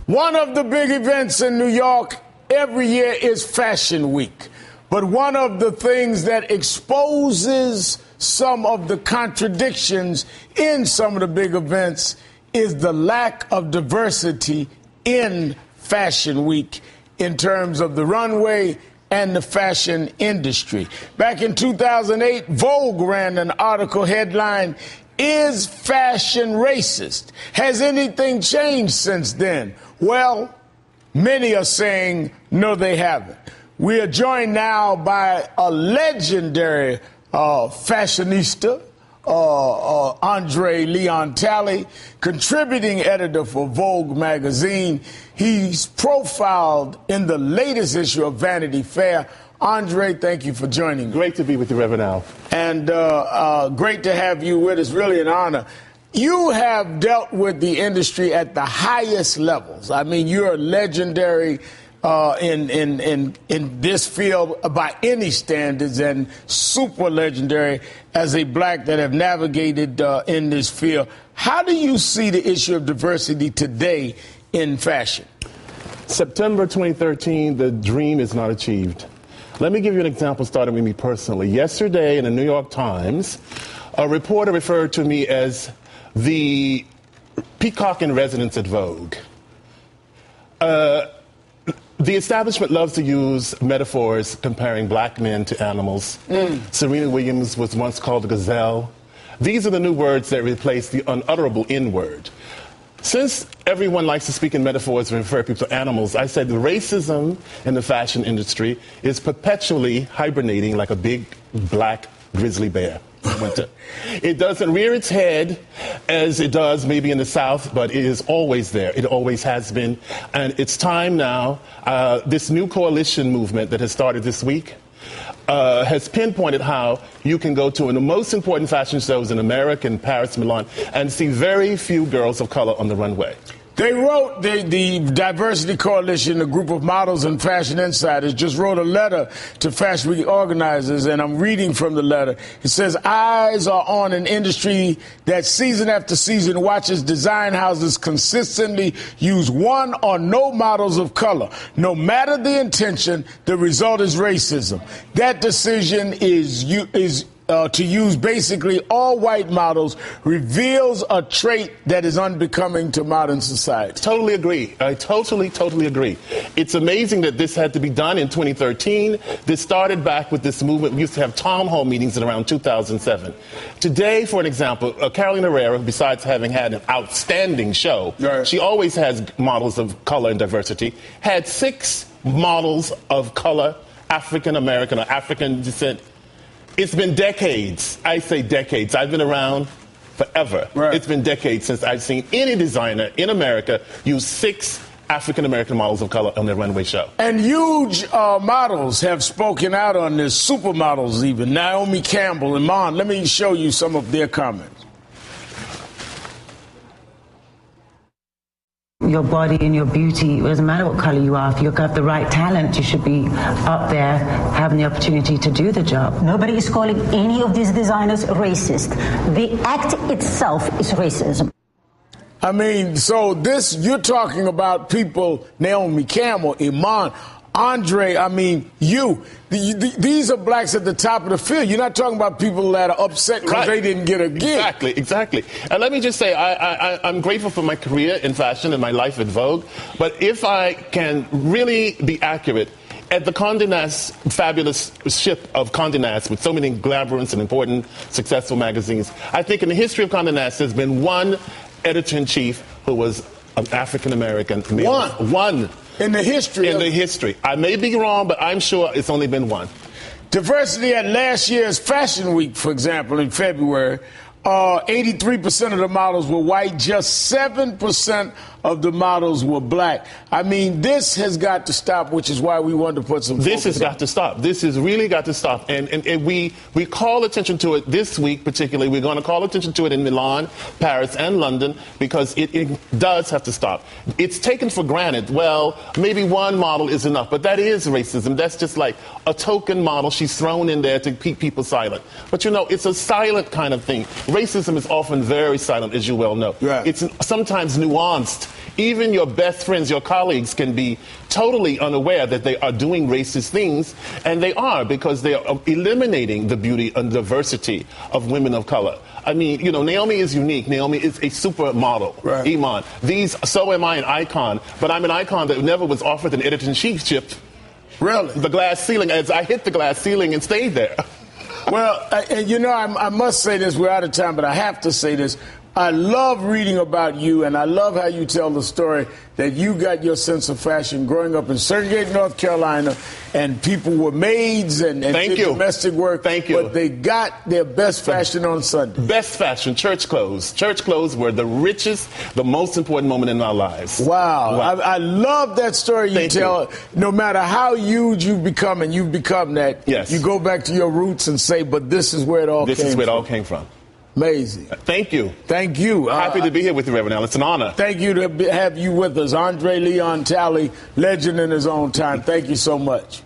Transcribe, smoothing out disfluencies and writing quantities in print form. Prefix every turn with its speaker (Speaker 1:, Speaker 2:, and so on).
Speaker 1: One of the big events in New York every year is Fashion Week. But one of the things that exposes some of the contradictions in some of the big events is the lack of diversity in Fashion Week in terms of the runway and the fashion industry. Back in 2008, Vogue ran an article headline, "Is fashion racist?" Has anything changed since then? Well, many are saying no, they haven't. We are joined now by a legendary fashionista, Andre Leon Talley, contributing editor for Vogue magazine. He's profiled in the latest issue of Vanity Fair. Andre, thank you for joining me.
Speaker 2: Great to be with you, Reverend Al.
Speaker 1: And great to have you with us. Really an honor. You have dealt with the industry at the highest levels. I mean, you're legendary in this field by any standards, and super legendary as a black that have navigated in this field. How do you see the issue of diversity today in fashion?
Speaker 2: September 2013, the dream is not achieved. Let me give you an example starting with me personally. Yesterday in the New York Times, a reporter referred to me as the peacock in residence at Vogue. The establishment loves to use metaphors comparing black men to animals. Serena Williams was once called a gazelle. These are the new words that replace the unutterable N-word. Since everyone likes to speak in metaphors and refer people to animals, I said the racism in the fashion industry is perpetually hibernating like a big black grizzly bear in winter. It doesn't rear its head as it does maybe in the South, but it is always there. It always has been. And it's time now. This new coalition movement that has started this week has pinpointed how you can go to one of the most important fashion shows in America, in Paris, Milan, and see very few girls of color on the runway.
Speaker 1: They wrote, the Diversity Coalition, a group of models and fashion insiders, just wrote a letter to Fashion Week organizers, and I'm reading from the letter. It says, eyes are on an industry that season after season watches design houses consistently use one or no models of color. No matter the intention, the result is racism. That decision to use basically all white models reveals a trait that is unbecoming to modern society.
Speaker 2: Totally agree. I totally agree. It's amazing that this had to be done in 2013. This started back with this movement. We used to have town hall meetings in around 2007. Today, for an example, Carolina Herrera, besides having had an outstanding show, right, she always has models of color and diversity, had 6 models of color, African American or African descent. It's been decades. I say decades. I've been around forever. Right. It's been decades since I've seen any designer in America use 6 African-American models of color on their runway show.
Speaker 1: And huge models have spoken out on this, supermodels even, Naomi Campbell and Mon. Let me show you some of their comments.
Speaker 3: Your body and your beauty, it doesn't matter what color you are. If you have the right talent, you should be up there having the opportunity to do the job.
Speaker 4: Nobody is calling any of these designers racist. The act itself is racism.
Speaker 1: I mean, so this, you're talking about people, Naomi Campbell, Iman, Andre, I mean, these are blacks at the top of the field. You're not talking about people that are upset because they didn't get a gig.
Speaker 2: Exactly. And let me just say, I'm grateful for my career in fashion and my life at Vogue. But if I can really be accurate, at the Condé Nast, fabulous ship of Condé Nast, with so many glamorous and important, successful magazines, I think in the history of Condé Nast, there's been one editor-in-chief who was an African-American male. One.
Speaker 1: In the history.
Speaker 2: In the history. I may be wrong, but I'm sure it's only been one.
Speaker 1: Diversity at last year's Fashion Week, for example, in February, 83% of the models were white, just 7% of the models were black. I mean, this has got to stop, which is why we wanted to put some focus on.
Speaker 2: This has got to stop. This has really got to stop. And we call attention to it this week particularly. We're going to call attention to it in Milan, Paris, and London because it does have to stop. It's taken for granted, well, maybe one model is enough, but that is racism. That's just like a token model she's thrown in there to keep people silent. But, you know, it's a silent kind of thing. Racism is often very silent, as you well know.
Speaker 1: Right.
Speaker 2: It's sometimes nuanced Even your best friends, your colleagues can be totally unaware that they are doing racist things, and they are, because they are eliminating the beauty and diversity of women of color. I mean, you know, Naomi is unique. Naomi is a supermodel.
Speaker 1: Right.
Speaker 2: Iman. So am I, an icon, but I'm an icon that never was offered an editor-in-chiefship.
Speaker 1: Really?
Speaker 2: The glass ceiling, as I hit the glass ceiling and stayed there.
Speaker 1: Well, you know, I must say this. We're out of time, but I have to say this. I love reading about you, and I love how you tell the story that you got your sense of fashion growing up in Sergate, North Carolina, and people were maids and did domestic work.
Speaker 2: Thank you.
Speaker 1: But they got their best fashion on Sunday. Best
Speaker 2: fashion, church clothes. Church clothes were the richest, the most important moment in our lives.
Speaker 1: Wow. I love that story you tell. No matter how huge you've become, and you've become that,
Speaker 2: yes,
Speaker 1: you go back to your roots and say, but this is where it all came from.
Speaker 2: This is where it all came from.
Speaker 1: Amazing.
Speaker 2: Thank you.
Speaker 1: Thank you.
Speaker 2: Happy to be here with you, Reverend Al. It's an honor.
Speaker 1: Thank you to have you with us. Andre Leon Talley, legend in his own time. Thank you so much.